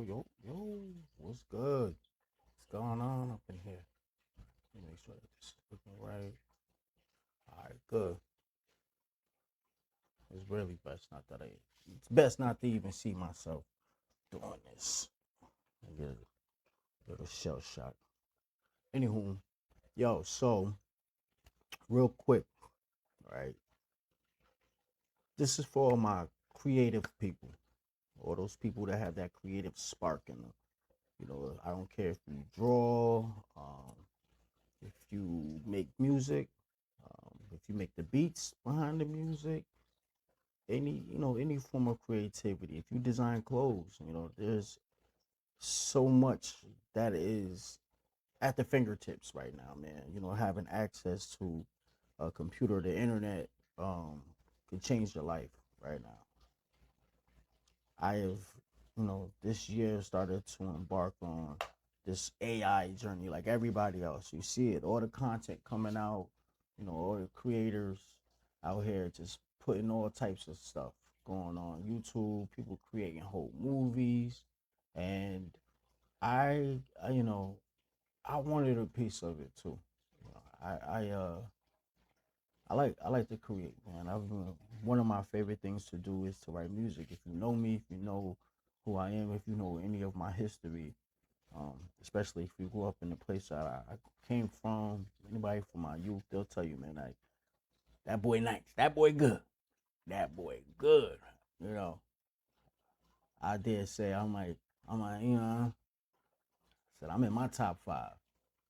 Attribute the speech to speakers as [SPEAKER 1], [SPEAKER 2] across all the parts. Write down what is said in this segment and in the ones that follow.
[SPEAKER 1] yo, what's good? What's going on up in here? Let me make sure that this is looking right. All right, good. It's really best not that it's best not to even see myself doing this. I get a little shell shock. Anywho, yo, so real quick, right? This is for all my creative people, all those people that have that creative spark in them. I don't care if you draw, if you make music, if you make the beats behind the music, any form of creativity. If you design clothes, there's so much that is at the fingertips right now, man. Having access to a computer, the internet, can change your life right now. I have, this year started to embark on this AI journey like everybody else. You see it, all the content coming out, all the creators out here just putting all types of stuff going on YouTube, people creating whole movies. And I wanted a piece of it too. You know, I like to create, man. One of my favorite things to do is to write music. If you know me, if you know who I am, if you know any of my history, especially if you grew up in the place that I came from, anybody from my youth, they'll tell you, man, like that boy nice, that boy good, that boy good. You know, I dare say I'm like, said I'm in my top five.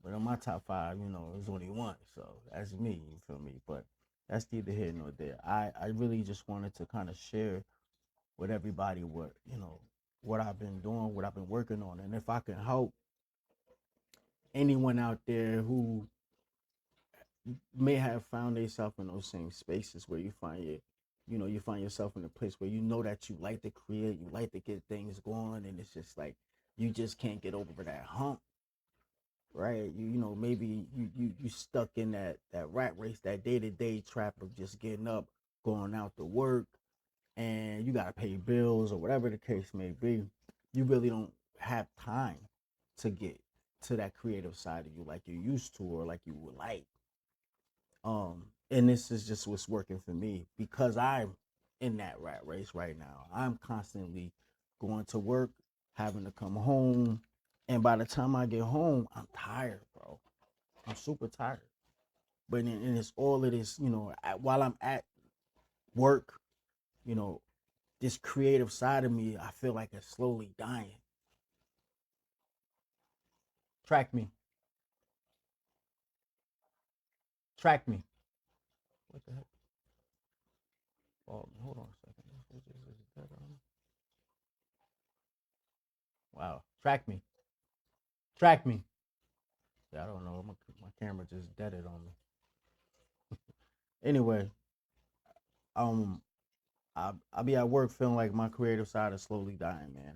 [SPEAKER 1] But in my top five, there's only one. So that's me, you feel me? But that's neither here nor there. I really just wanted to kind of share with everybody what I've been doing, what I've been working on. And if I can help anyone out there who may have found themselves in those same spaces where you find yourself in a place where that you like to create, you like to get things going, and it's just like you just can't get over that hump, right? Maybe you stuck in that rat race, that day-to-day trap of just getting up, going out to work, and you got to pay bills or whatever the case may be. You really don't have time to get to that creative side of you like you used to or like you would like. And this is just what's working for me because I'm in that rat race right now. I'm constantly going to work, having to come home, and by the time I get home, I'm tired, bro. I'm super tired. And it's all of this, while I'm at work, you know, this creative side of me, I feel like it's slowly dying. Track me, track me. What the heck? Oh, hold on a second. Wow, track me, track me. Yeah, I don't know. My camera just deaded on me. Anyway, um, I be at work feeling like my creative side is slowly dying, man.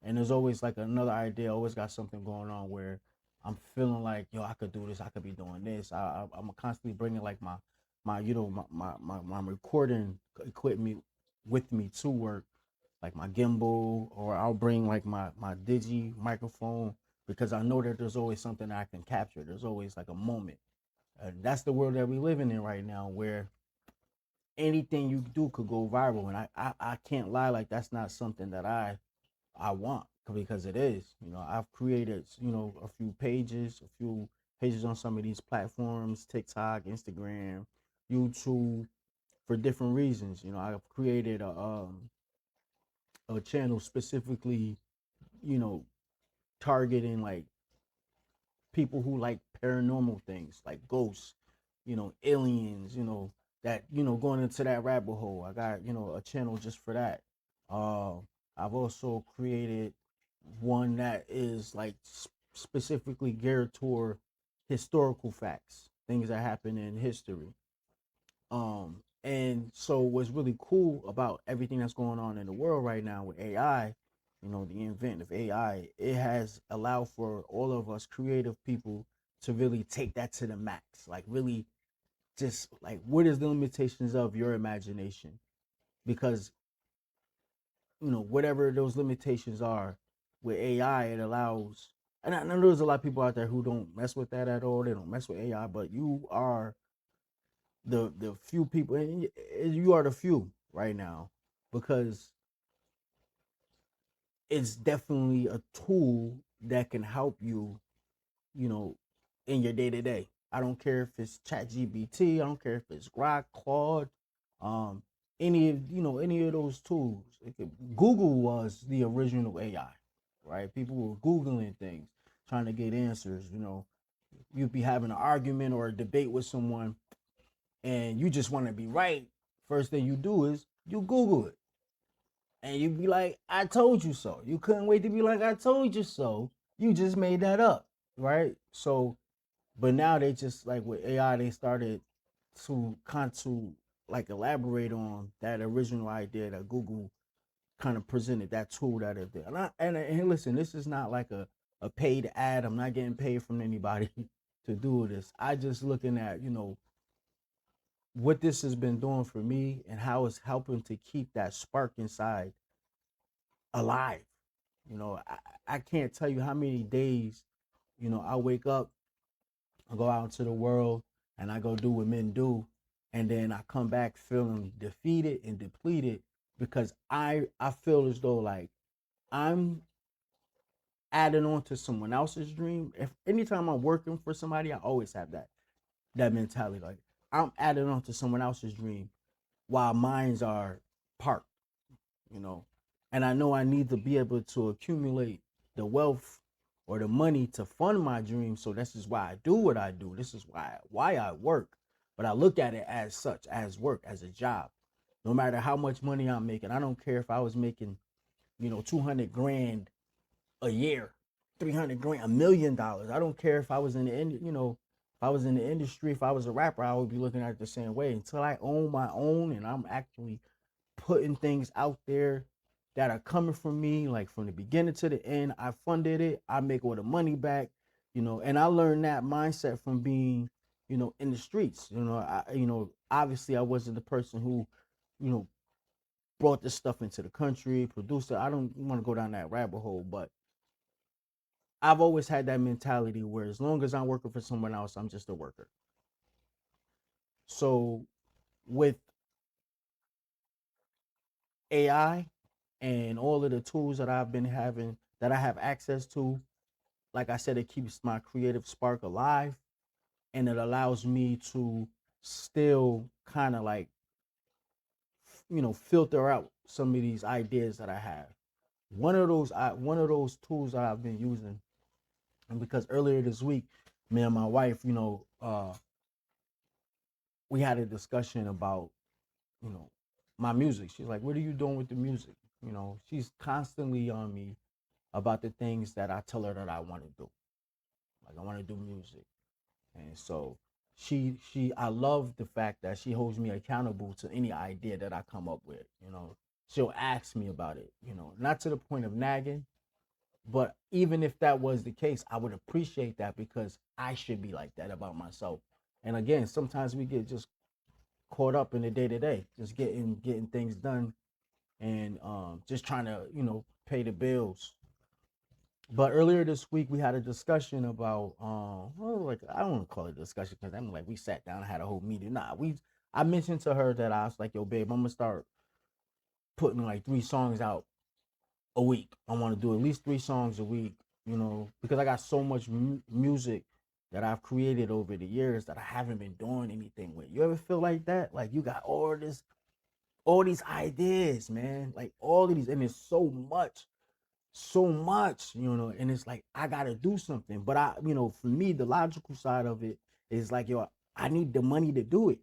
[SPEAKER 1] And there's always like another idea. Always got something going on where I'm feeling like, yo, I could do this. I could be doing this. I'm constantly bringing like my recording equipment with me to work, like my gimbal, or I'll bring like my digi microphone because I know that there's always something that I can capture. There's always like a moment. That's the world that we living in right now, where anything you do could go viral, and I can't lie, like that's not something that I want because it is. I've created a few pages on some of these platforms, TikTok, Instagram, YouTube, for different reasons. I've created a channel specifically, you know, targeting like people who like paranormal things, like ghosts, aliens, going into that rabbit hole. I got, a channel just for that. Uh, I've also created one that is like specifically geared toward historical facts, things that happen in history. And so what's really cool about everything that's going on in the world right now with AI, the invent of AI, it has allowed for all of us creative people to really take that to the max. Like really just like what is the limitations of your imagination? Because whatever those limitations are with AI, it allows. And I know there's a lot of people out there who don't mess with that at all. They don't mess with AI, but you are the few people, and you are the few right now, because it's definitely a tool that can help you, you know, in your day to day. I don't care if it's ChatGPT. I don't care if it's Grok, Claude, um, any of those tools. Google was the original AI, right? People were googling things, trying to get answers. You'd be having an argument or a debate with someone, and you just want to be right. First thing you do is you Google it, and you be like, "I told you so." You couldn't wait to be like, "I told you so." You just made that up, right? So, but now they just like with AI, they started to kind to like elaborate on that original idea that Google kind of presented, that tool that it did. And listen, this is not like a paid ad. I'm not getting paid from anybody to do this. I just looking at what this has been doing for me and how it's helping to keep that spark inside alive. I can't tell you how many days I wake up, I go out into the world, and I go do what men do, and then I come back feeling defeated and depleted because I feel as though like I'm adding on to someone else's dream. If anytime I'm working for somebody, I always have that mentality, like I'm adding on to someone else's dream while mines are parked, you know. And I know I need to be able to accumulate the wealth or the money to fund my dreams. So this is why I do what I do. This is why I work. But I look at it as such, as work, as a job. No matter how much money I'm making, I don't care if I was making, 200 grand a year, 300 grand, $1 million. I don't care if I was in if I was in the industry, if I was a rapper, I would be looking at it the same way until I own my own and I'm actually putting things out there that are coming from me, like from the beginning to the end. I funded it. I make all the money back, and I learned that mindset from being, in the streets. Obviously I wasn't the person who, you know, brought this stuff into the country, produced it. I don't want to go down that rabbit hole, but I've always had that mentality where as long as I'm working for someone else, I'm just a worker. So with AI and all of the tools that I've been having, that I have access to, like I said, it keeps my creative spark alive, and it allows me to still kind of like, filter out some of these ideas that I have. One of those tools that I've been using, and because earlier this week, me and my wife, we had a discussion about, you know, my music. She's like, "What are you doing with the music?" She's constantly on me about the things that I tell her that I want to do. Like I want to do music. And so I love the fact that she holds me accountable to any idea that I come up with. She'll ask me about it, not to the point of nagging, but even if that was the case, I would appreciate that because I should be like that about myself. And again, sometimes we get just caught up in the day to day, just getting things done, and just trying to pay the bills. But earlier this week, we had a discussion about, well, like I don't want to call it a discussion because I'm like we sat down and had a whole meeting. Nah, I mentioned to her that I was like, "Yo, babe, I'm gonna start putting like 3 songs out a week. I want to do at least 3 songs a week, because I got so much music that I've created over the years that I haven't been doing anything with. You ever feel like that? Like you got all these ideas, man, like all of these, and it's so much, and it's like I gotta do something. But for me, the logical side of it is like, yo, I need the money to do it.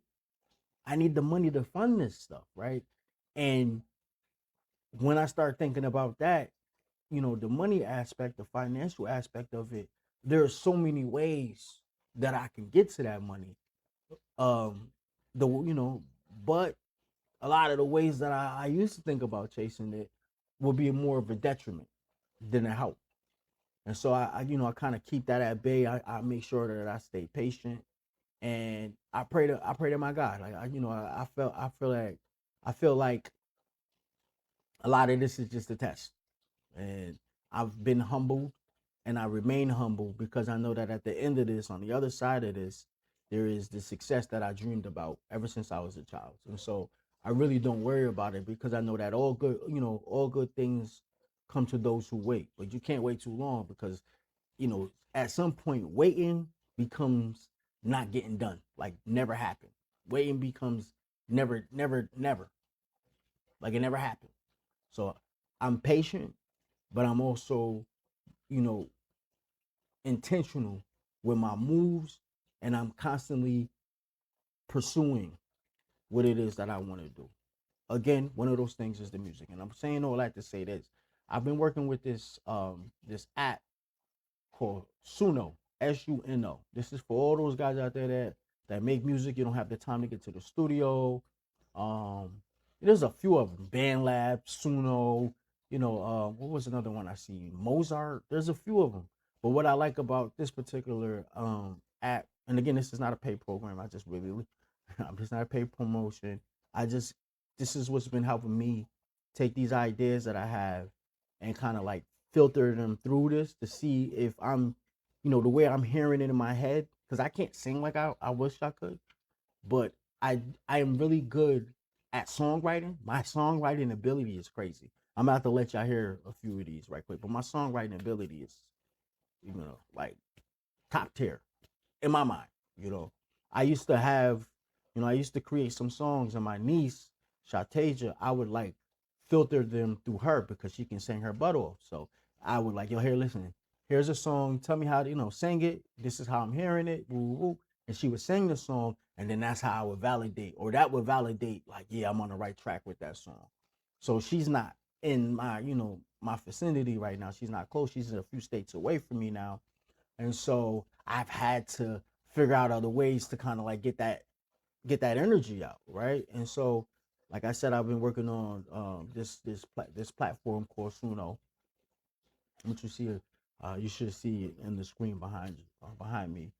[SPEAKER 1] I need the money to fund this stuff, right? And when I start thinking about that, the money aspect, the financial aspect of it, there are so many ways that I can get to that money. Um, the but a lot of the ways that I used to think about chasing it would be more of a detriment than a help. And so I kind of keep that at bay. I make sure that I stay patient, and I pray to my God. Like I feel like A lot of this is just a test. And I've been humbled and I remain humble because I know that at the end of this, on the other side of this, there is the success that I dreamed about ever since I was a child. And so I really don't worry about it because I know that all good, all good things come to those who wait. But you can't wait too long because, at some point waiting becomes not getting done. Like never happened. Waiting becomes never, never, never. Like it never happened. So I'm patient, but I'm also, you know, intentional with my moves and I'm constantly pursuing what it is that I want to do. Again, one of those things is the music. And I'm saying all that to say this. I've been working with this app called Suno, Suno. This is for all those guys out there that make music. You don't have the time to get to the studio. Um, there's a few of them. BandLab, Suno. What was another one I see? Mozart. There's a few of them. But what I like about this particular app, and again, this is not a paid program. I just really, I'm just not a paid promotion. I just This is what's been helping me take these ideas that I have and kind of like filter them through this to see if I'm, the way I'm hearing it in my head, because I can't sing like I wish I could, but I am really good at songwriting. My songwriting ability is crazy. I'm about to let y'all hear a few of these right quick, but my songwriting ability is, like top tier in my mind. You know, I used to have, I used to create some songs, and my niece, Shatasia, I would like filter them through her because she can sing her butt off. So I would like, yo, here, listen, here's a song. Tell me how to, sing it. This is how I'm hearing it. Woo, woo. And she would sing the song, and then that's how I would validate, or that would validate, like, yeah, I'm on the right track with that song. So she's not in my, my vicinity right now. She's not close. She's a few states away from me now, and so I've had to figure out other ways to kind of like get that energy out, right? And so, like I said, I've been working on this platform called Suno, which you should see it in the screen behind me.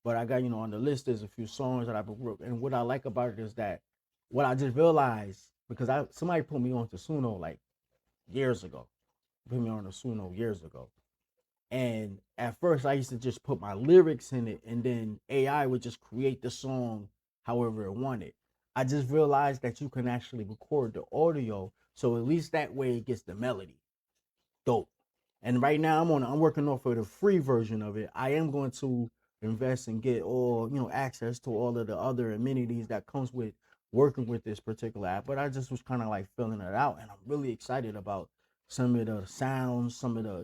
[SPEAKER 1] But I got, on the list there's a few songs that I've been working, and what I like about it is that what I just realized, because I somebody put me on to Suno like years ago, put me on to Suno years ago, and at first, I used to just put my lyrics in it, and then AI would just create the song however it wanted. I just realized that you can actually record the audio, so at least that way it gets the melody. Dope. And right now I'm working off of the free version of it. I am going to invest and get all, access to all of the other amenities that comes with working with this particular app. But I just was kind of like filling it out, and I'm really excited about some of the sounds, some of the,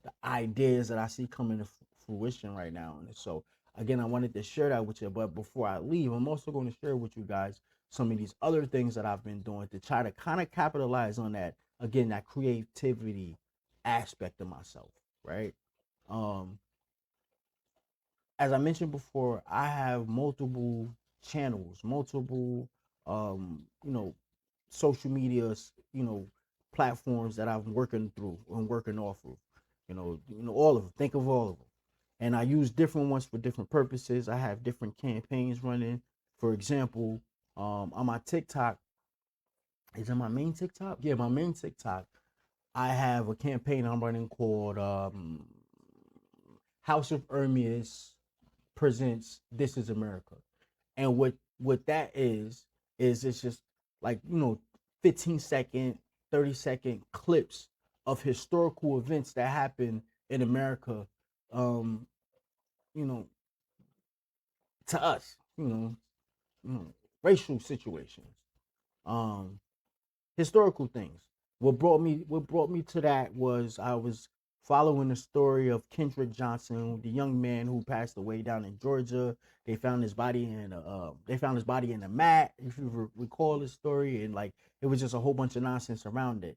[SPEAKER 1] the ideas that I see coming to fruition right now. And so again, I wanted to share that with you. But before I leave, I'm also going to share with you guys some of these other things that I've been doing to try to kind of capitalize on that, again, that creativity aspect of myself, right? Um, as I mentioned before, I have multiple channels, multiple, social medias, platforms that I'm working through and working off of, all of them. Think of all of them, and I use different ones for different purposes. I have different campaigns running. For example, on my TikTok, is it my main TikTok? Yeah, my main TikTok. I have a campaign I'm running called House of Ermias presents This Is America. And what that is it's just like, 15-second, 30-second clips of historical events that happen in America, um, you know, to us, you know, racial situations. Um, Historical things. What brought me to that was I was following the story of Kendrick Johnson, the young man who passed away down in Georgia. They found his body in a mat, if you recall the story, and like it was just a whole bunch of nonsense around it,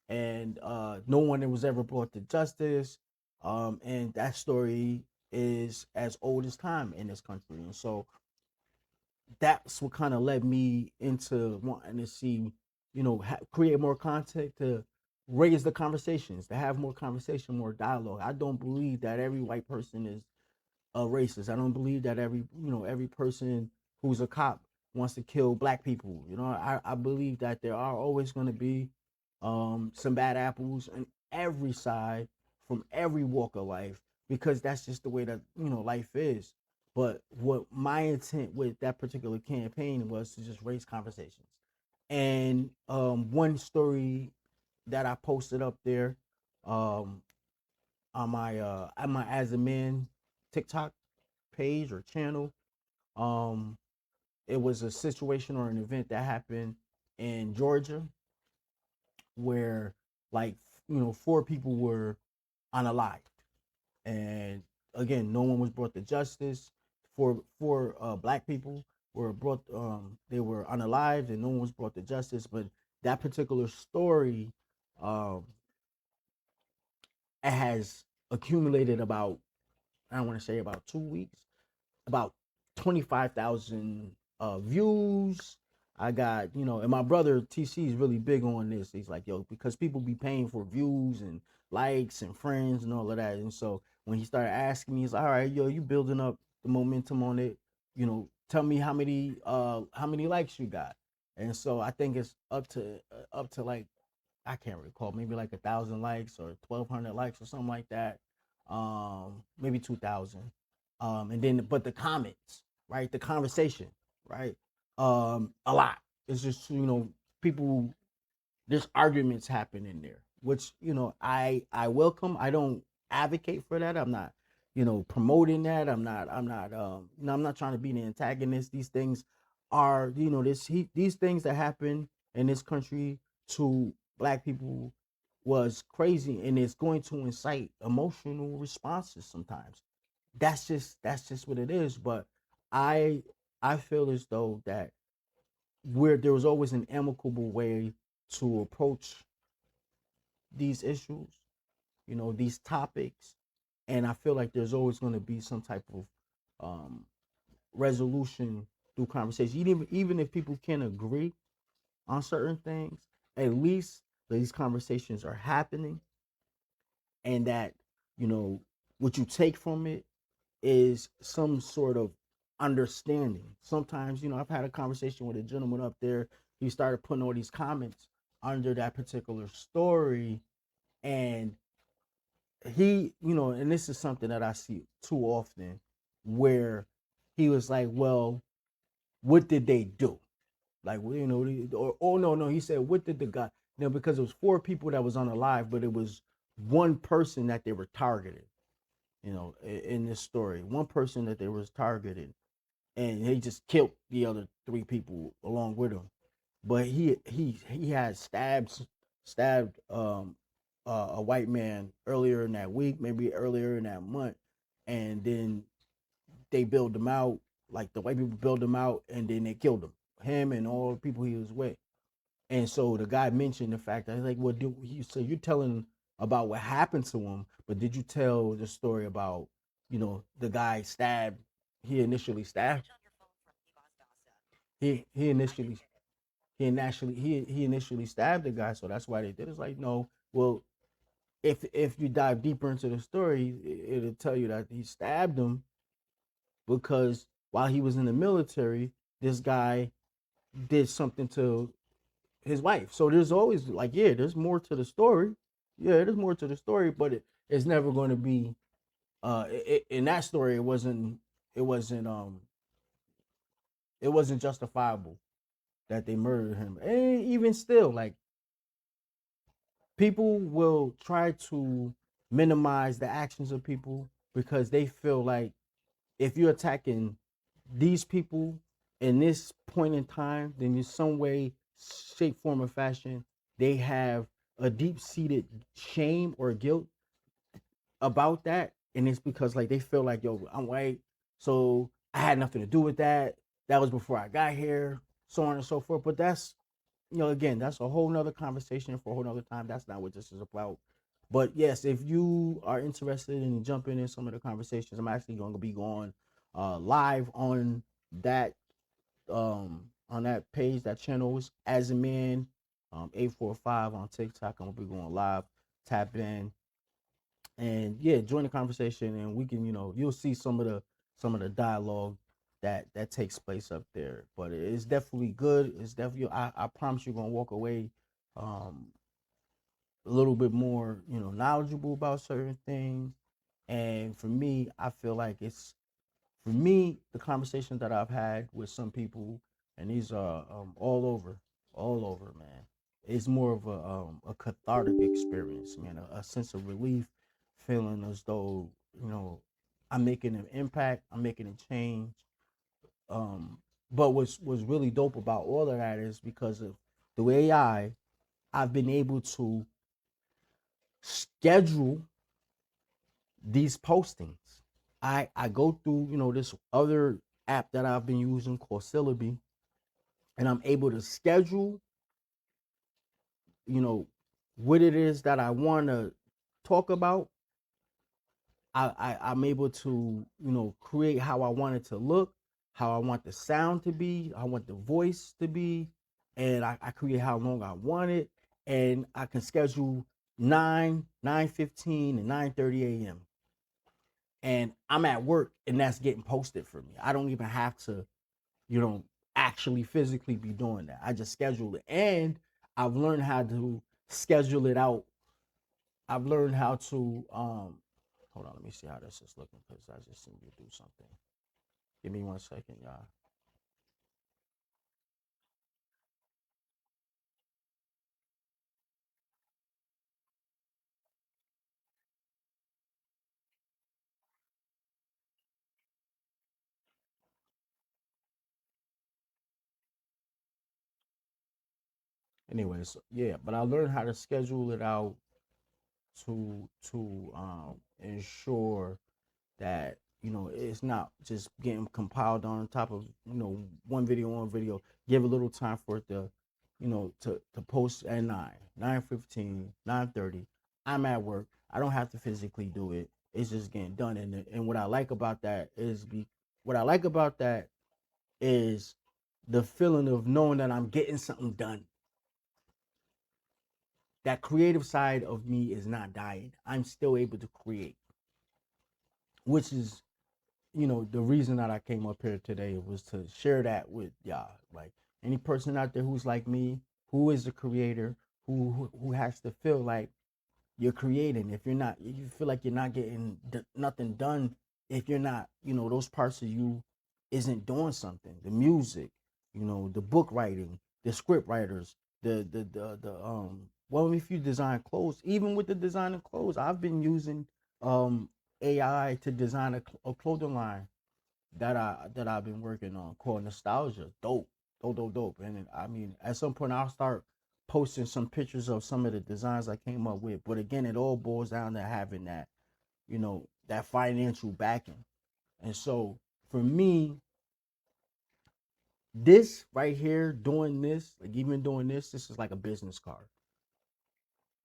[SPEAKER 1] and no one was ever brought to justice. And that story is as old as time in this country, and so that's what kind of led me into wanting to see, create more content to raise the conversations, to have more conversation, more dialogue. I don't believe that every white person is a racist. I don't believe that every person who's a cop wants to kill black people. You know, I believe that there are always going to be some bad apples on every side from every walk of life, because that's just the way that, you know, life is. But what my intent with that particular campaign was to just raise conversations. And one story that I posted up there, um, on my As a Man TikTok page or channel, um, it was a situation or an event that happened in Georgia where, like, you know, four people were unalived, and again, no one was brought to justice. For black people were brought, they were unalived, and no one was brought to justice. But that particular story, um, it has accumulated about, I want to say about 2 weeks, about 25,000 views. I got, you know, and my brother TC is really big on this. He's like, yo, because people be paying for views and likes and friends and all of that. And so when he started asking me, he's like, all right, yo, you building up the momentum on it. You know, tell me how many likes you got. And so I think it's up to like, I can't recall, maybe like 1,000 likes or 1,200 likes or something like that. Maybe 2,000. And then, but the comments, right? The conversation, right? A lot. It's just, you know, people, there's arguments happening there, which, you know, I welcome. I don't advocate for that. I'm not, you know, promoting that. No, I'm not trying to be the antagonist. These things are, you know, these things that happen in this country to black people was crazy, and it's going to incite emotional responses sometimes. That's just what it is. But I I feel as though that where there was always an amicable way to approach these issues, you know, these topics, and I feel like there's always going to be some type of um, resolution through conversation. Even if people can't agree on certain things, at least these conversations are happening, and that, you know, what you take from it is some sort of understanding. Sometimes, you know, I've had a conversation with a gentleman up there. He started putting all these comments under that particular story, and he, you know, and this is something that I see too often, where he was like, well, what did they do? Like, well, you know, or oh no, no, he said, what did the guy, you know, because it was four people that was unalive, but it was one person that they were targeted, you know, in this story, one person that they was targeted, and he just killed the other three people along with him. But he had stabbed a white man earlier in that week, maybe earlier in that month, and then they build him out, like the white people build him out, and then they killed him and all the people he was with. And so the guy mentioned the fact that, like, well, so you're telling about what happened to him, but did you tell the story about, you know, the guy stabbed? He initially stabbed. He initially he initially stabbed the guy, so that's why they did. It's like, no, well, if you dive deeper into the story, it'll tell you that he stabbed him because while he was in the military, this guy did something to his wife. So there's always, like, yeah, there's more to the story. Yeah, there's more to the story, but it's never going to be. In that story, it wasn't it wasn't justifiable that they murdered him. And even still, like, people will try to minimize the actions of people because they feel like if you're attacking these people in this point in time, then in some way, shape, form, or fashion, they have a deep seated shame or guilt about that. And it's because, like, they feel like, yo, I'm white, so I had nothing to do with that. That was before I got here, so on and so forth. But that's, you know, again, that's a whole nother conversation for a whole nother time. That's not what this is about. But yes, if you are interested in jumping in some of the conversations, I'm actually going to be going live that on that page. That channel is As a Man 845 on TikTok. I'm gonna be going live. Tap in and, yeah, join the conversation, and we can, you know, you'll see some of the dialogue that takes place up there. But it's definitely good. It's definitely I promise you're gonna walk away um a little bit more, knowledgeable about certain things. And for me, I feel like it's for me, the conversations that I've had with some people, and these are all over, man. It's more of a cathartic experience, man. A sense of relief, feeling as though I'm making an impact, I'm making a change. Um, but what's really dope about all of that is because of the way I've been able to schedule these postings. I go through this other app that I've been using called Syllabi, and I'm able to schedule you know what it is that I want to talk about. I'm able to create how I want it to look, how I want the sound to be, I want the voice to be, and I create how long I want it, and I can schedule 9:15, and 9:30 a.m. and I'm at work and that's getting posted for me. I don't even have to, you know, actually physically be doing that. I just schedule it. And I've learned how to schedule it out. I've learned how to hold on, let me see how this is looking because I just need to do something. Give me 1 second, y'all. Anyways, yeah, but I learned how to schedule it out to ensure that it's not just getting compiled on top of one video. Give a little time for it to to post at 9:15, 9:30. I'm at work. I don't have to physically do it. It's just getting done. And what I like about that is what I like about that is the feeling of knowing that I'm getting something done. That creative side of me is not dying. I'm still able to create, which is the reason that I came up here today was to share that with y'all. Like any person out there who's like me, who is a creator, who has to feel like you're creating. If you're not, if you feel like you're not getting nothing done, if you're not, those parts of you isn't doing something. The music, the book writing, the script writers, well, if you design clothes, even with the design of clothes, I've been using um AI to design a clothing line that I've been working on called Nostalgia. Dope, dope, dope, dope. And I mean, at some point, I'll start posting some pictures of some of the designs I came up with. But again, it all boils down to having that financial backing. And so for me, this right here, doing this, like even doing this is like a business card.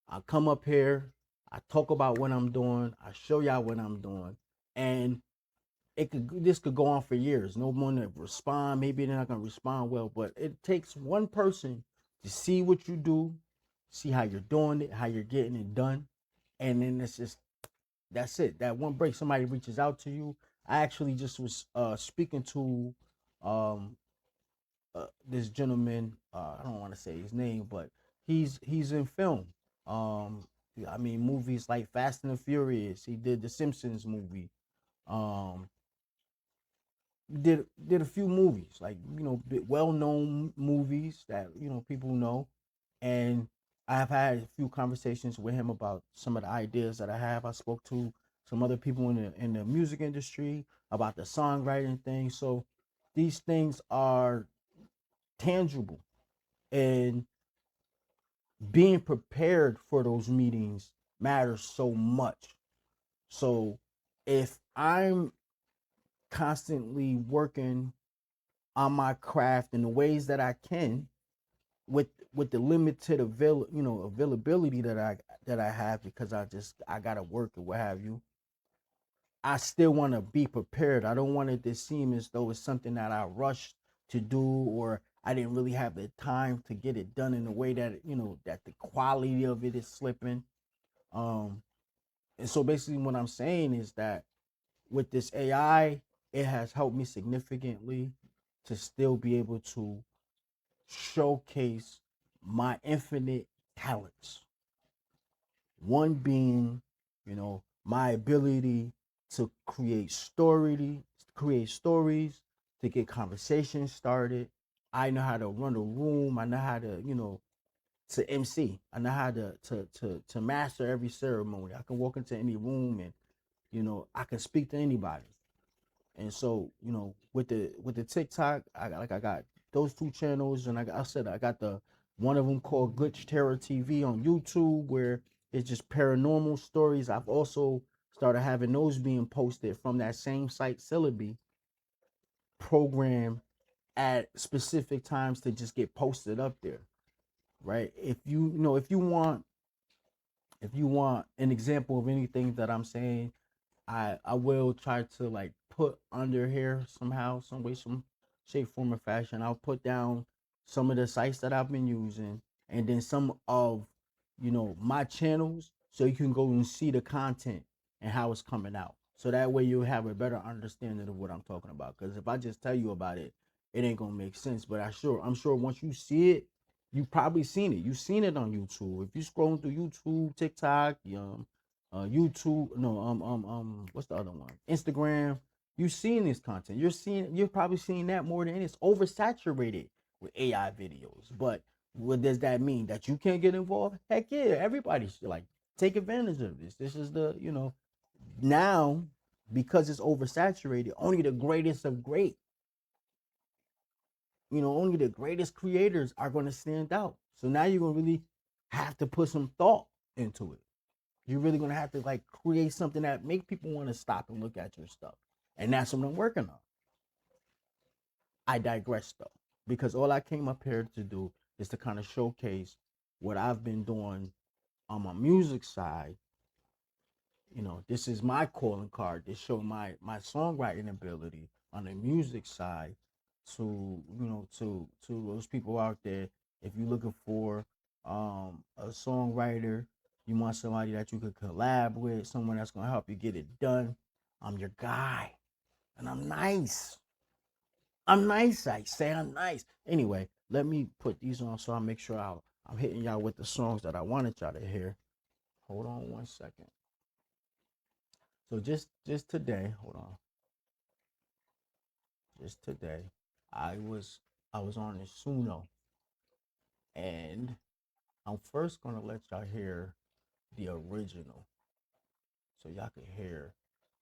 [SPEAKER 1] I come up here, I talk about what I'm doing, I show y'all what I'm doing, and this could go on for years. No one to respond. Maybe they're not gonna respond well, but it takes one person to see what you do, see how you're doing it, how you're getting it done, and then it's just that's it. That one break, somebody reaches out to you. I actually just was speaking to um this gentleman. I don't want to say his name, but he's in film. Um, I mean movies like Fast and the Furious. He did the Simpsons movie. Um, did a few movies, like well known movies that people know, and I have had a few conversations with him about some of the ideas that I have. I spoke to some other people in the music industry about the songwriting thing. So these things are tangible, and being prepared for those meetings matters so much. So if I'm constantly working on my craft in the ways that I can with the limited availability that I have because I gotta work or what have you. I still want to be prepared. I don't want it to seem as though it's something that I rushed to do or I didn't really have the time to get it done in a way that that the quality of it is slipping. Um, and so basically, what I'm saying is that with this AI, it has helped me significantly to still be able to showcase my infinite talents. One being, my ability to create stories, to get conversations started. I know how to run a room. I know how to, to MC. I know how to master every ceremony. I can walk into any room and, I can speak to anybody. And so, with the TikTok, I got those two channels, and I said I got the one of them called Glitch Terror TV on YouTube, where it's just paranormal stories. I've also started having those being posted from that same site, Syllabi program at specific times to just get posted up there, right? If you want an example of anything that I'm saying, I will try to like put under here somehow, some way, some shape, form, or fashion. I'll put down some of the sites that I've been using, and then some of my channels, so you can go and see the content and how it's coming out. So that way you'll have a better understanding of what I'm talking about. Because if I just tell you about it, it ain't gonna make sense. But I'm sure once you see it, you probably seen it. You've seen it on YouTube. If you scrolling through YouTube, TikTok, YouTube, no, what's the other one? Instagram. You're seeing this content. You're probably seeing that more than it's oversaturated with AI videos. But what does that mean? That you can't get involved? Heck yeah, everybody should like take advantage of this. This is now, because it's oversaturated, only the greatest of great, only the greatest creators are going to stand out. So now you're going to really have to put some thought into it. You're really gonna have to like create something that make people want to stop and look at your stuff. And that's what I'm working on. I digress though, because all I came up here to do is to kind of showcase what I've been doing on my music side. This is my calling card to show my songwriting ability on the music side to to those people out there. If you're looking for a songwriter, you want somebody that you could collab with, someone that's gonna help you get it done, I'm your guy. And I'm nice. I'm nice. I say I'm nice. Anyway, let me put these on so I make sure I'm hitting y'all with the songs that I wanted y'all to hear. Hold on one second. So just today, hold on. Just today, I was on this Suno, and I'm first gonna let y'all hear the original, so y'all can hear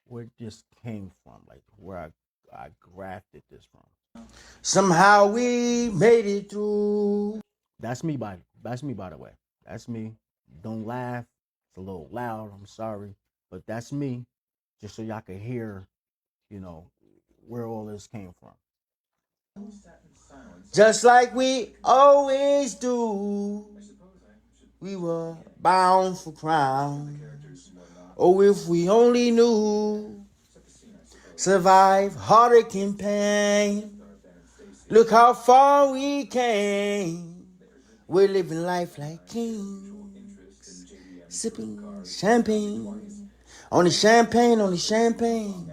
[SPEAKER 1] where this came from, like where I grafted this from. Somehow we made it through. That's me by the way. That's me. Don't laugh. It's a little loud. I'm sorry, but that's me. Just so y'all can hear, you know, where all this came from. Just like we always do, we were bound for crown. Oh, if we only knew, survive heartache and pain. Look how far we came. We're living life like kings, sipping champagne. Only champagne, only champagne.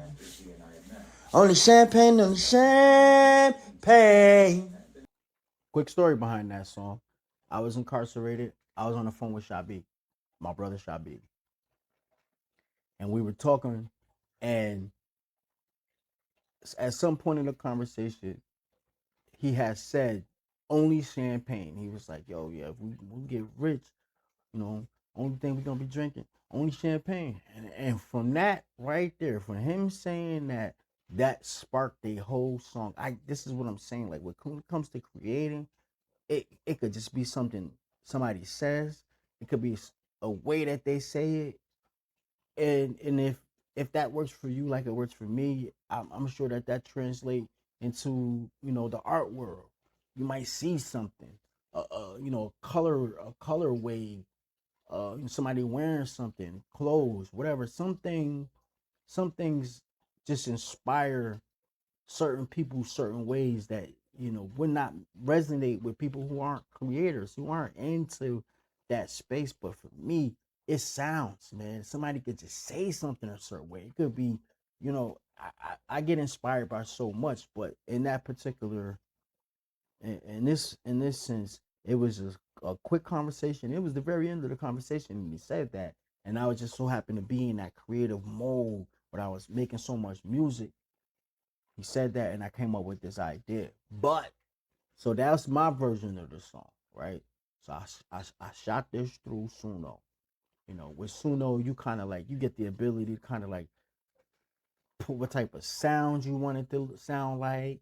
[SPEAKER 1] Only champagne, only champagne. Quick story behind that song. I was incarcerated. I was on the phone with Shabi, my brother Shabi, and we were talking. And at some point in the conversation, he had said, "Only champagne." He was like, "Yo, yeah, if we get rich, only thing we gonna be drinking, only champagne." And from that right there, from him saying that, that sparked a whole song. This is what I'm saying. Like when it comes to creating, it could just be something somebody says. It could be a way that they say it, and if that works for you like it works for me, I'm sure that translates into the art world. You might see something, a color wave, somebody wearing something, clothes, whatever, some things just inspire certain people certain ways that would not resonate with people who aren't creators, who aren't into that space. But for me, it sounds, man, somebody could just say something a certain way. It could be, I get inspired by so much, but in that particular, in this sense, it was a quick conversation. It was the very end of the conversation, and he said that, and I was just so happened to be in that creative mode, but I was making so much music. He said that, and I came up with this idea. But so that's my version of the song, right? So I shot this through Suno. You know, with Suno, you kind of like you get the ability to kind of like put what type of sound you want it to sound like,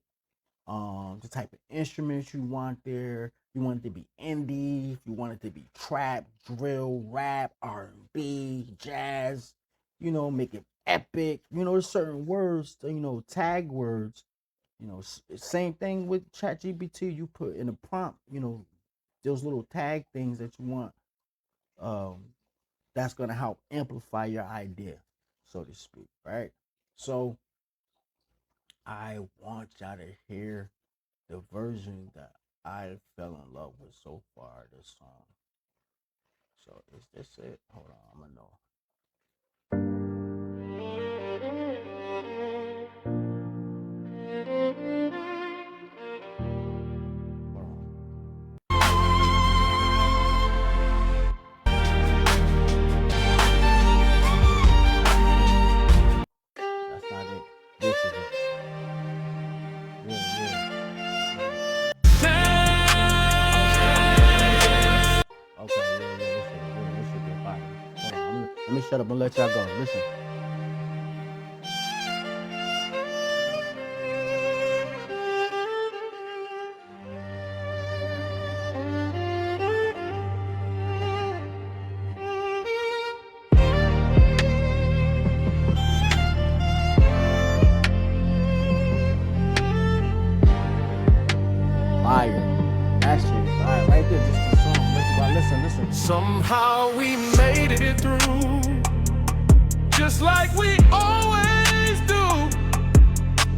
[SPEAKER 1] the type of instruments you want there. You want it to be indie, you want it to be trap, drill, rap, R&B, jazz. You know, make it epic. You know, there's certain words, you know, tag words. You know, same thing with ChatGPT. You put in a prompt, you know, those little tag things that you want. Um, that's gonna help amplify your idea, so to speak, right? So I want y'all to hear the version that I fell in love with so far this song. So is this it? Hold on, I'm gonna know. That's not it. This is it. Okay, this should get fire. Hold on, let me shut up and let y'all go. Listen. Fire. That shit is fire right there. Just the song. Listen.
[SPEAKER 2] Somehow we made it through, just like we always do.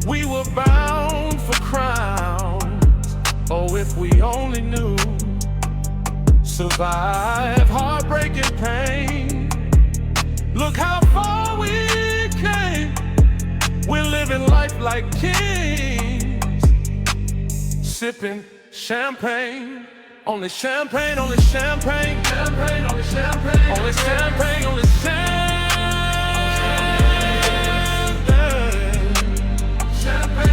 [SPEAKER 2] We were bound for crowns. Oh, if we only knew. Survive heartbreak and pain. Look how far we came. We're living life like kings, sipping champagne. Only champagne, only champagne, champagne, only champagne, only champagne, only champagne,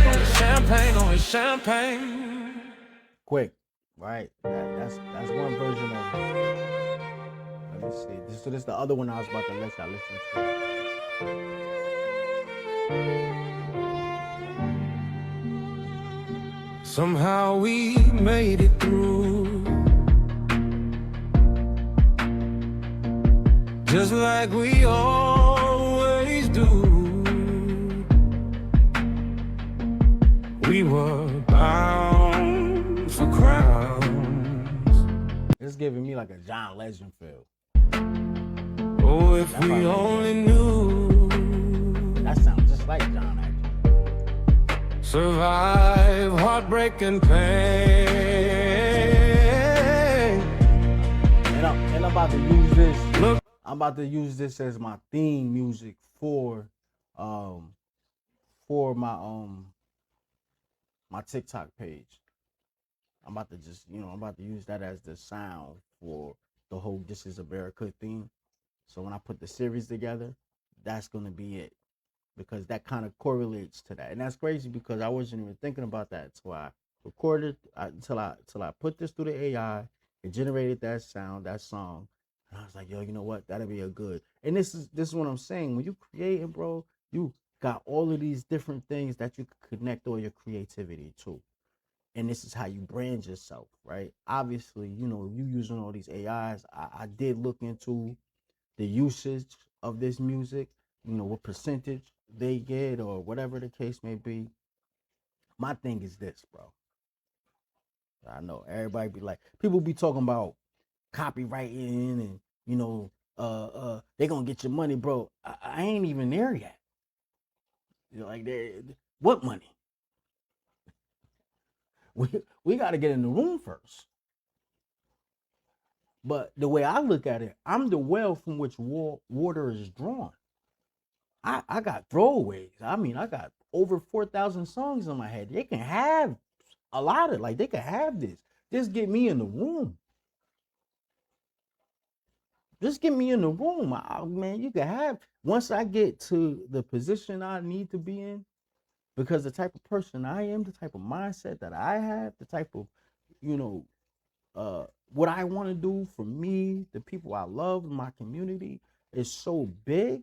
[SPEAKER 2] only champagne, only champagne.
[SPEAKER 1] Quick, right? That's one version of it. Let me see. This is the other one I was about to let y'all listen
[SPEAKER 2] to. Somehow we made it through, just like we always do. We were bound for crowns.
[SPEAKER 1] It's giving me like a John Legend feel.
[SPEAKER 2] Oh, if we only knew.
[SPEAKER 1] That sounds just like John, actually.
[SPEAKER 2] Survive heartbreak and pain.
[SPEAKER 1] And I'm about to use this. Look, I'm about to use this as my theme music for my TikTok page. I'm about to just, I'm about to use that as the sound for the whole This Is America theme. So when I put the series together, that's gonna be it, because that kind of correlates to that. And that's crazy because I wasn't even thinking about that until I recorded, until I put this through the AI. It generated that sound, that song, and I was like, yo, you know what? That'll be a good. And this is what I'm saying. When you creating, bro, you got all of these different things that you can connect all your creativity to. And this is how you brand yourself, right? Obviously, you using all these AIs. I did look into the usage of this music, what percentage they get or whatever the case may be. My thing is this, bro. I know everybody be like, people be talking about copywriting and, they gonna get your money, bro. I ain't even there yet. Like, what money? We got to get in the room first. But the way I look at it, I'm the well from which water is drawn. I got throwaways. I mean, I got over 4,000 songs in my head. They can have a lot of, like, they can have this. Just get me in the room. Just get me in the room. Man, you can have, once I get to the position I need to be in, because the type of person I am, the type of mindset that I have, the type of, you know, what I want to do for me, the people I love, my community is so big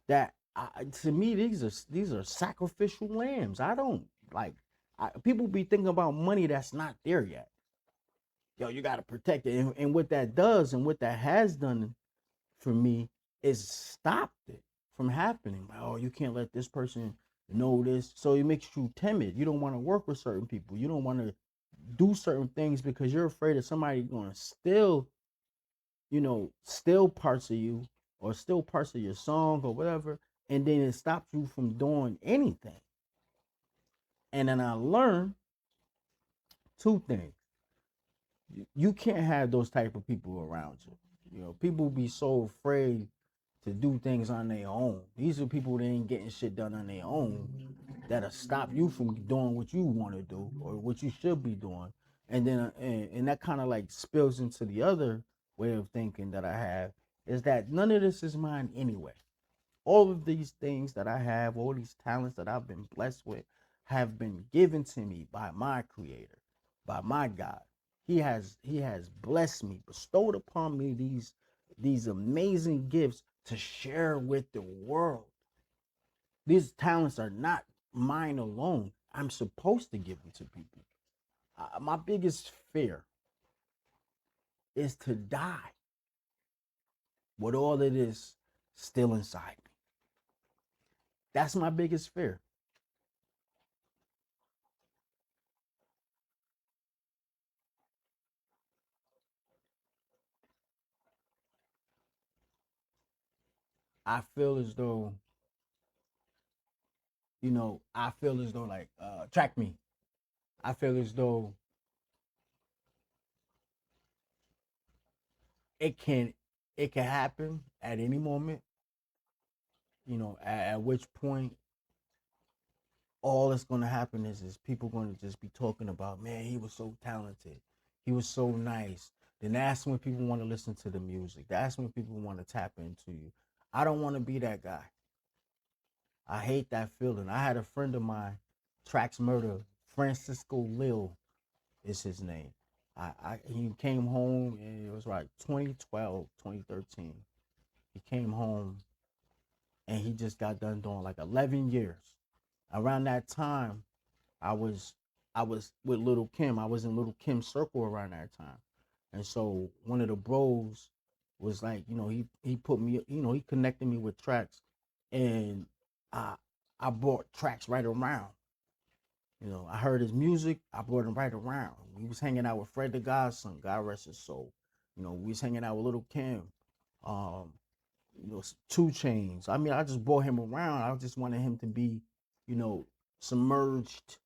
[SPEAKER 1] that to me these are sacrificial lambs. I don't like. People be thinking about money that's not there yet. Yo, you got to protect it, and what that does and what that has done for me is stopped it from happening. Oh, you can't let this person know this, so it makes you timid. You don't want to work with certain people. You don't want to do certain things because you're afraid that somebody's going to steal, steal parts of you or steal parts of your song or whatever, and then it stops you from doing anything. And then I learned two things. You can't have those type of people around you. People be so afraid to do things on their own. These are people that ain't getting shit done on their own, that'll stop you from doing what you want to do or what you should be doing. And then and that kind of like spills into the other way of thinking that I have, is that none of this is mine anyway. All of these things that I have, all these talents that I've been blessed with, have been given to me by my creator, by my God. He has blessed me, bestowed upon me these amazing gifts to share with the world. These talents are not mine alone. I'm supposed to give them to people. My biggest fear is to die with all of this still inside me. That's my biggest fear. I feel as though, I feel as though like track me. I feel as though it can it can happen at any moment, at which point all that's going to happen is people going to just be talking about, man, he was so talented, he was so nice. Then that's when people want to listen to the music. That's when people want to tap into you. I don't want to be that guy. I hate that feeling. I had a friend of mine, Trax Murder, Francisco Lil is his name. He came home, and it was like 2012, 2013. He came home and he just got done doing like 11 years. Around that time, I was I was with Little Kim. I was in Little Kim's circle around that time. And so one of the bros was like, he put me, he connected me with Trax, and I I brought Trax right around. I heard his music. I brought him right around. We was hanging out with Fred the Godson, God rest his soul. We was hanging out with Little Kim, um, 2 Chainz. I mean, I just brought him around. I just wanted him to be, you know, submerged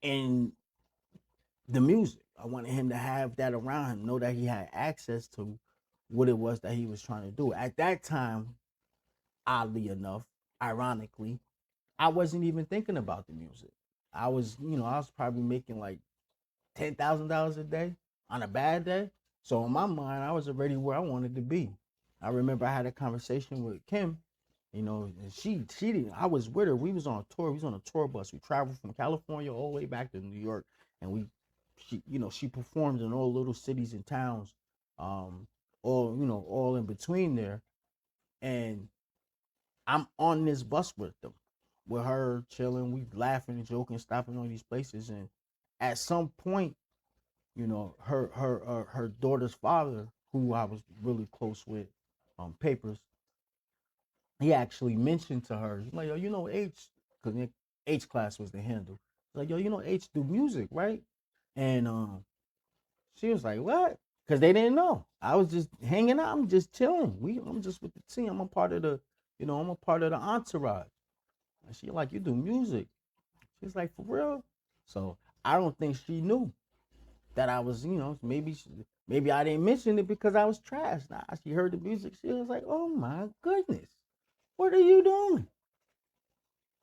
[SPEAKER 1] in the music. I wanted him to have that around him, know that he had access to what it was that he was trying to do. At that time, oddly enough, ironically, I wasn't even thinking about the music. I was probably making like $10,000 a day on a bad day. So in my mind, I was already where I wanted to be. I remember I had a conversation with Kim, and she didn't. I was with her. We was on a tour. We was on a tour bus. We traveled from California all the way back to New York, and she performed in all little cities and towns, um, all in between there. And I'm on this bus with her chilling. We laughing and joking, stopping on these places, and at some point, her daughter's father, who I was really close with, Papers, he actually mentioned to her, he's like, yo, H, because H class was the handle. He's like, yo, H do music, right? And she was like, what? Because they didn't know. I was just hanging out. I'm just chilling. I'm just with the team. I'm a part of the entourage. And she like, you do music. She's like, for real? So I don't think she knew that I was, maybe I didn't mention it because I was trash. Nah, she heard the music. She was like, oh my goodness. What are you doing?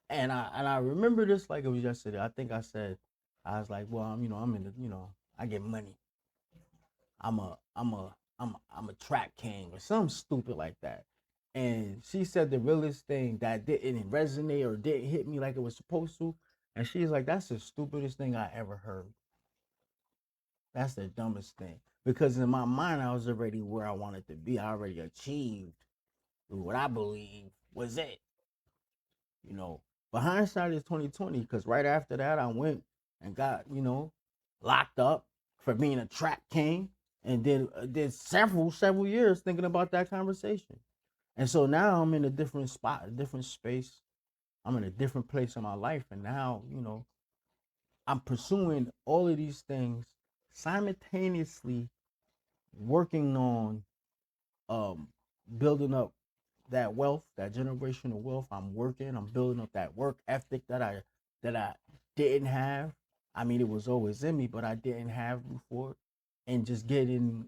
[SPEAKER 1] And I remember this like it was yesterday. I think I said, I was like, well, I'm in the, I get money. I'm a track king or something stupid like that. And she said the realest thing that didn't resonate or didn't hit me like it was supposed to. And she's like, that's the stupidest thing I ever heard. That's the dumbest thing. Because in my mind, I was already where I wanted to be. I already achieved what I believe was it. You know, but hindsight is 2020. Because right after that, I went and got locked up for being a trap king, and did several years thinking about that conversation. And so now I'm in a different spot, a different space. I'm in a different place in my life, and now I'm pursuing all of these things simultaneously, working on um building up that wealth, that generational wealth. I'm working, I'm building up that work ethic that I didn't have. I mean, it was always in me, but I didn't have before. And just getting,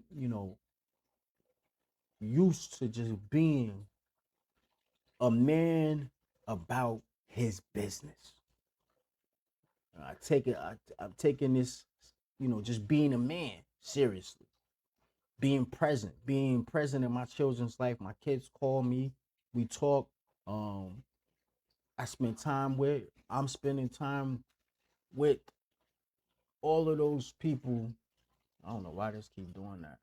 [SPEAKER 1] used to just being a man about his business. I'm taking this, just being a man seriously. Being present in my children's life. My kids call me, we talk. Um, I spend time with. I'm spending time with all of those people. I don't know why this keep doing that.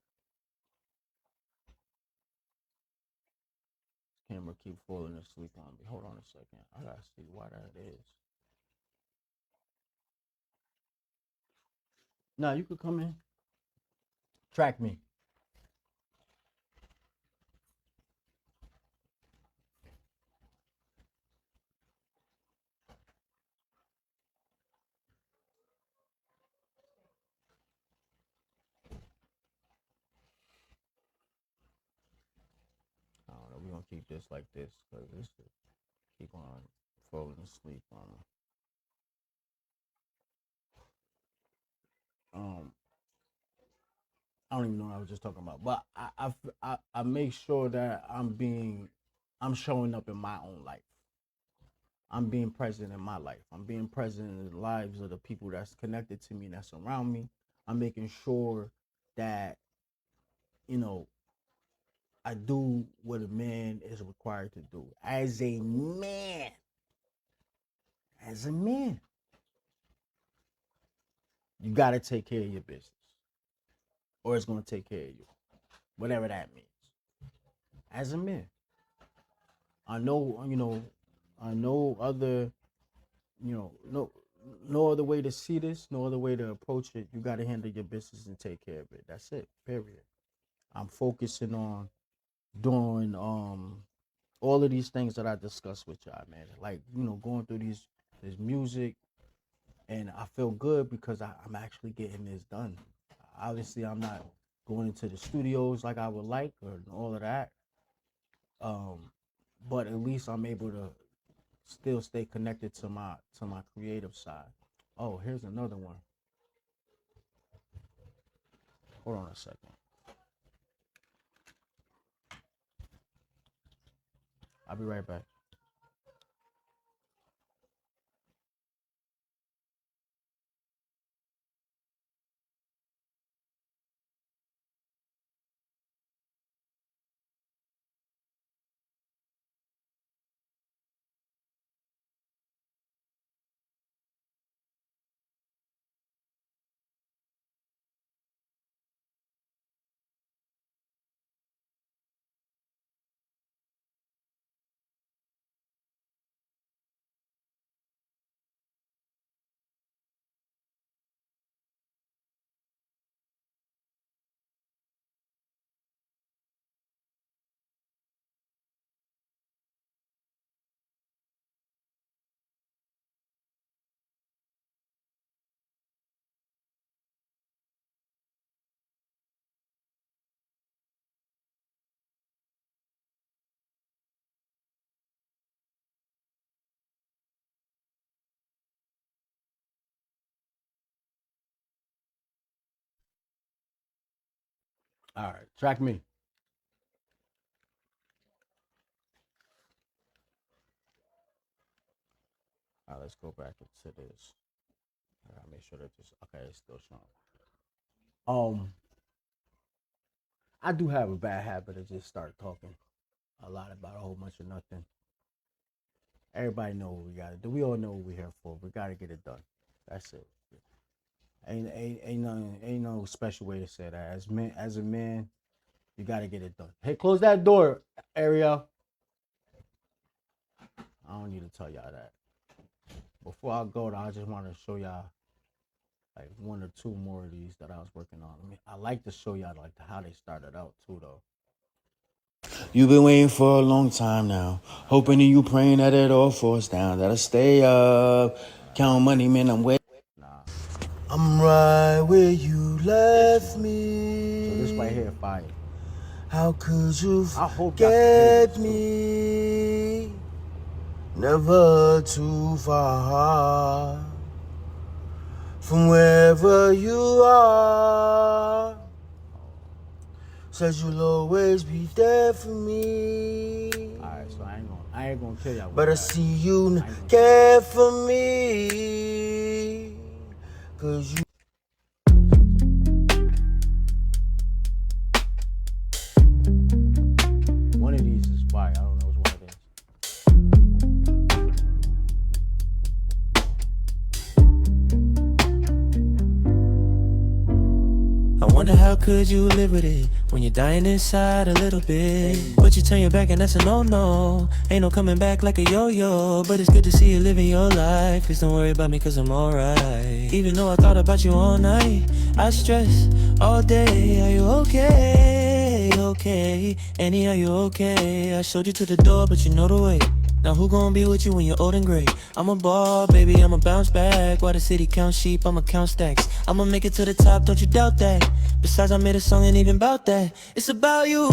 [SPEAKER 1] This camera keep falling asleep on me. Hold on a second. I gotta see why that is. No, you could come in. Track me. I don't know. We're gonna keep this like this because this keep on falling asleep on me. Um, I don't even know what I was just talking about, but I make sure that I'm showing up in my own life. I'm being present in my life. I'm being present in the lives of the people that's connected to me, that's around me. I'm making sure that you know I do what a man is required to do. As a man, as a man, you got to take care of your business, or it's going to take care of you, whatever that means. As a man, I know, I know other, no, no other way to see this, no other way to approach it. You got to handle your business and take care of it. That's it. Period. I'm focusing on doing all of these things that I discussed with y'all, man. Like going through this music, and I feel good because I'm actually getting this done. Obviously, I'm not going into the studios like I would like or all of that. Um, but at least I'm able to still stay connected to my creative side. Oh, here's another one. Hold on a second. I'll be right back. All right, track me. All right, let's go back into this. I gotta make sure that this. Okay, it's still showing. I do have a bad habit of just start talking a lot about a whole bunch of nothing. Everybody know what we gotta do. We all know what we're here for. We gotta get it done. That's it. Ain't no special way to say that. As a man, you gotta get it done. Hey, close that door, Ariel. I don't need to tell y'all that. Before I go, though, I just want to show y'all like one or two more of these that I was working on. I like to show y'all like how they started out too, though. You've been waiting for a long time now, hoping and you praying that it all falls down. That I stay up, count money, man. I'm waiting. Nah, I'm right where you left me. So this right here, fire. How could you forget me? Never too far from wherever you are. Said you'll always be there for me. Alright, so I ain't gonna kill y'all. But I see you care for me. Cause you. One of these is fire. I don't know which one it is.
[SPEAKER 3] I wonder how could you live with it when you're dying inside a little bit. But you turn your back and that's a no-no. Ain't no coming back like a yo-yo. But it's good to see you living your life. Please don't worry about me cause I'm alright. Even though I thought about you all night, I stress all day. Are you okay? Okay. Annie, are you okay? I showed you to the door but you know the way. Now who gon' be with you when you're old and gray? I'm a ball, baby, I'ma bounce back. While the city count sheep, I'ma count stacks. I'ma make it to the top, don't you doubt that. Besides, I made a song ain't even about that. It's about you,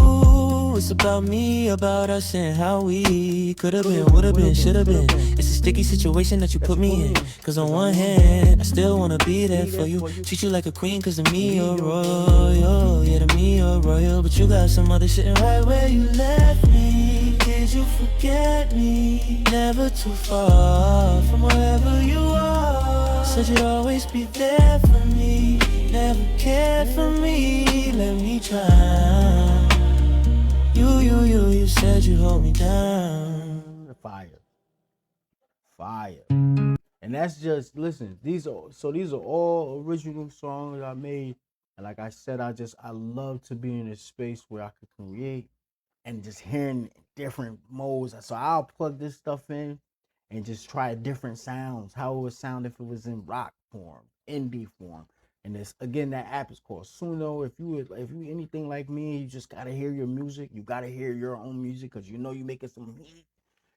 [SPEAKER 3] it's about me, about us and how we could've been, would've been, should've been. It's a sticky situation that you put me in. Cause on one hand, I still wanna be there for you. Treat you like a queen cause to me you're royal. Yeah, to me you're royal. But you got some other shit right where you left me. Did you forget me? Never too far from wherever you are. Said you'd always be there for me. Never cared for me. Let me try. You said you hold me down.
[SPEAKER 1] Fire. And that's just, listen, these are all original songs I made. And like I said, I love to be in a space where I could create and just hearing different modes. So I'll plug this stuff in and just try different sounds, how it would sound if it was in rock form, indie form. And this again, that app is called C.R.E.A.M. If you anything like me, you just gotta hear your music. You gotta hear your own music because you know you making some heat,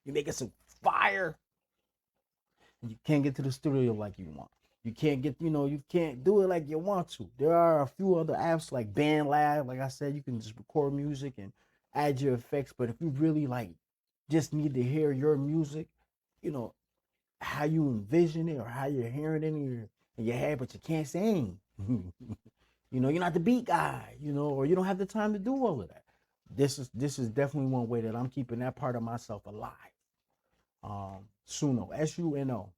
[SPEAKER 1] you making some fire. You can't get to the studio like you want. You can't you can't do it like you want to. There are a few other apps like BandLab. Like I said, you can just record music and add your effects. But if you really like just need to hear your music, you know, how you envision it or how you're hearing it in your head, but you can't sing. You're not the beat guy, or you don't have the time to do all of that. This is definitely one way that I'm keeping that part of myself alive. Suno, SUNO.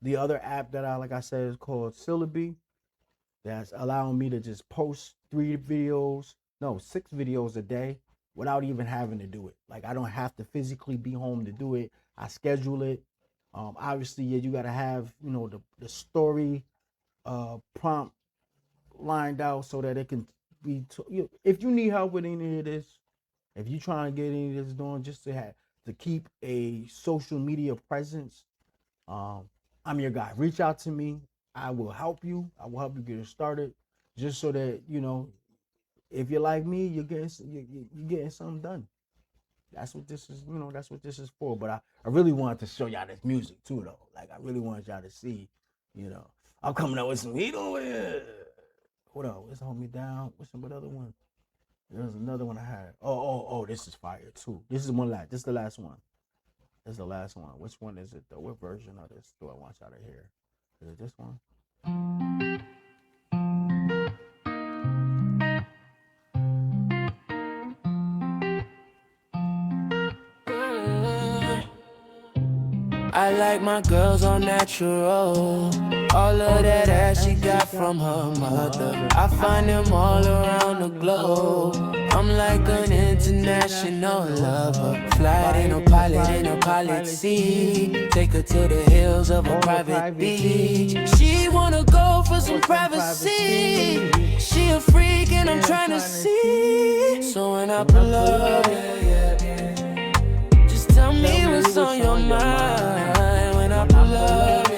[SPEAKER 1] The other app that like I said, is called Syllabi. That's allowing me to just post 6 videos a day without even having to do it. Like I don't have to physically be home to do it. I schedule it. Obviously, yeah, you gotta have the story prompt lined out so that it can be. If you need help with any of this, if you trying to get any of this done, just to keep a social media presence, I'm your guy. Reach out to me. I will help you. I will help you get it started, just so that if you're like me, you're getting something done. That's what this is. That's what this is for. But I really wanted to show y'all this music too, though. Like I really wanted y'all to see. I'm coming up with some heat on it. Hold on, let's hold me down. What's some other one? There's another one I had. Oh, this is fire too. This is one last. This is the last one. This is the last one. Which one is it though? What version of this do I want y'all to hear? Is it this one?
[SPEAKER 3] I like my girls all natural. All of that ass she got from her mother. I find them all around the globe. I'm like an international lover. Fly in a pilot in a pilot seat. Take her to the hills of a private beach. She wanna go for some privacy. She a freak and I'm trying to see. So when I pull up, just tell me what's on your mind. When I pull up,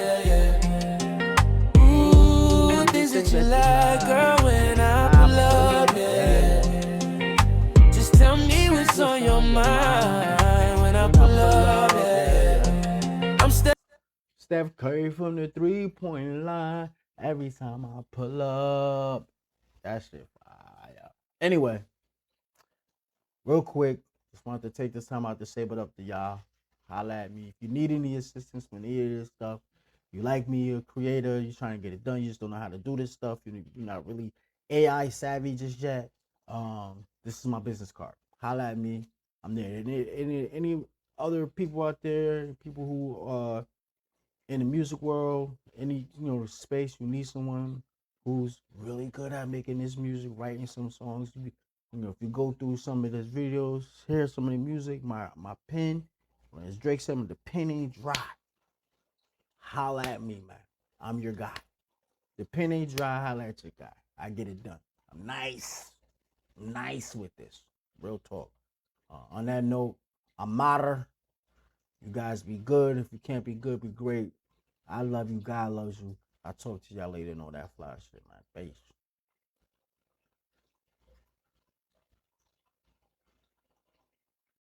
[SPEAKER 3] ooh, things that you like, girl. When I pull up, just tell me what's on your mind. When I pull up, I'm
[SPEAKER 1] Steph Curry from the 3-point line. Every time I pull up, that shit fire. Anyway, real quick, just wanted to take this time out to say what up to y'all. Holla at me if you need any assistance with any of this stuff. You like me, you're a creator, you're trying to get it done, you just don't know how to do this stuff. You're not really AI savvy just yet. This is my business card. Holla at me. I'm there. Any other people out there, people who in the music world, any space, you need someone who's really good at making this music, writing some songs. If you go through some of these videos, hear some of the music, my pen, when as Drake said, the pen ain't dry. Holla at me, man. I'm your guy. The pen ain't dry, holla at your guy. I get it done. I'm nice with this. Real talk. On that note, I'm Mater. You guys be good. If you can't be good, be great. I love you. God loves you. I'll talk to y'all later and all that fly shit, man. Peace.